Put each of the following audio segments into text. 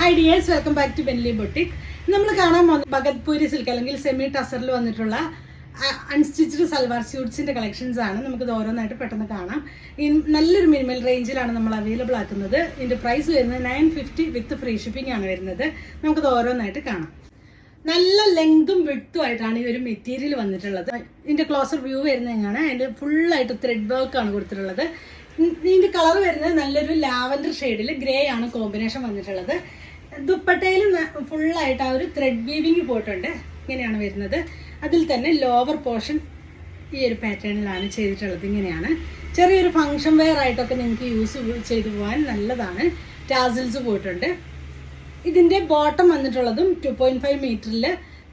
Hi dears, welcome back to Bentley Boutique. നമ്മൾ കാണാൻ പോകുന്നത് ഭഗത്പൂരി സിൽക്ക് അല്ലെങ്കിൽ സെമി ടസറിൽ വന്നിട്ടുള്ള അൺസ്റ്റിച്ച്ഡ് സൽവാർ സ്യൂട്ട്സിന്റെ കളക്ഷൻസ് ആണ്. നമുക്കിത് ഓരോന്നായിട്ട് പെട്ടെന്ന് കാണാം. നല്ലൊരു മിനിമൽ റേഞ്ചിലാണ് നമ്മൾ അവൈലബിൾ ആക്കുന്നത്. ഇതിന്റെ പ്രൈസ് വരുന്നത് 950 വിത്ത് ഫ്രീ ഷിപ്പിംഗ് ആണ് വരുന്നത്. നമുക്കിത് ഓരോന്നായിട്ട് കാണാം. നല്ല ലെങ്തും വിഡ്ത്തും ആയിട്ടാണ് ഈ ഒരു മെറ്റീരിയൽ വന്നിട്ടുള്ളത്. ഇതിന്റെ ക്ലോസർ വ്യൂ വരുന്നതാണ്. അതിന്റെ ഫുള്ളായിട്ട് ത്രെഡ് വർക്ക് ആണ് കൊടുത്തിട്ടുള്ളത്. ഇതിന്റെ കളർ വരുന്നത് നല്ലൊരു ലാവൻഡർ ഷെയ്ഡിൽ ഗ്രേ ആണ് കോമ്പിനേഷൻ വന്നിട്ടുള്ളത്. ദുപ്പട്ടയിലും ഫുള്ളായിട്ട് ആ ഒരു ത്രെഡ് വീവിങ് പോയിട്ടുണ്ട്. ഇങ്ങനെയാണ് വരുന്നത്. അതിൽ തന്നെ ലോവർ പോർഷൻ ഈ ഒരു പാറ്റേണിലാണ് ചെയ്തിട്ടുള്ളത്. ഇങ്ങനെയാണ് ചെറിയൊരു ഫംഗ്ഷൻ വെയർ ആയിട്ടൊക്കെ നിങ്ങൾക്ക് യൂസ് ചെയ്തു പോകാൻ നല്ലതാണ്. ടാസിൽസ് പോയിട്ടുണ്ട്. ഇതിന്റെ ബോട്ടം വന്നിട്ടുള്ളതും 2.5 മീറ്ററിൽ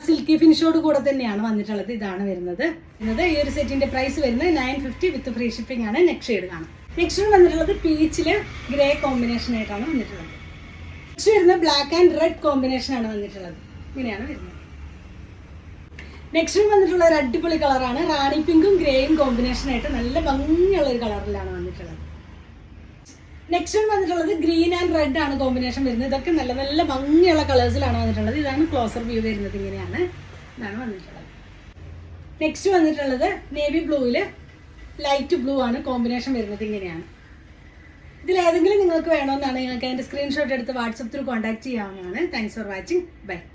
സിൽക്കി ഫിനിഷോട് കൂടെ തന്നെയാണ് വന്നിട്ടുള്ളത്. ഇതാണ് വരുന്നത്. ഈ ഒരു സെറ്റിന്റെ പ്രൈസ് വരുന്നത് 950 വിത്ത് ഫ്രീ ഷിപ്പിംഗ് ആണ്. നെക്സ്റ്റ് ഷെയ്ഡ് കാണാം. നെക്സ്റ്റ് വന്നിട്ടുള്ളത് പീച്ചില് ഗ്രേ കോമ്പിനേഷൻ ആയിട്ടാണ് വന്നിട്ടുള്ളത്. നെക്സ്റ്റ് വരുന്നത് ബ്ലാക്ക് ആൻഡ് റെഡ് കോമ്പിനേഷൻ ആണ് വന്നിട്ടുള്ളത്. ഇങ്ങനെയാണ് വരുന്നത്. നെക്സ്റ്റ് വന്നിട്ടുള്ള ഒരു അടിപൊളി കളറാണ്. റാണി പിങ്കും ഗ്രേയും കോമ്പിനേഷൻ ആയിട്ട് നല്ല ഭംഗിയുള്ള ഒരു കളറിലാണ് വന്നിട്ടുള്ളത്. നെക്സ്റ്റ് വന്നിട്ടുള്ളത് ഗ്രീൻ ആൻഡ് റെഡ് ആണ് കോമ്പിനേഷൻ വരുന്നത്. ഇതൊക്കെ നല്ല നല്ല ഭംഗിയുള്ള കളേഴ്സിലാണ് വന്നിട്ടുള്ളത്. ഇതാണ് ക്ലോസർ വ്യൂ വരുന്നത്. ഇങ്ങനെയാണ് ഇതാണ് വന്നിട്ടുള്ളത്. നെക്സ്റ്റ് വന്നിട്ടുള്ളത് നേവി ബ്ലൂവില് ലൈറ്റ് ബ്ലൂ ആണ് കോമ്പിനേഷൻ വരുന്നത്. ഇങ്ങനെയാണ്. ഇതിൽ ഏതെങ്കിലും നിങ്ങൾക്ക് വേണമെന്നാണ് നിങ്ങൾക്ക് അതിന്റെ സ്ക്രീൻഷോട്ട് എടുത്ത് വാട്സപ്പ് ത്രൂ കോൺടാക്ട് ചെയ്യാവുന്നതാണ്. Thanks for watching. ബൈ.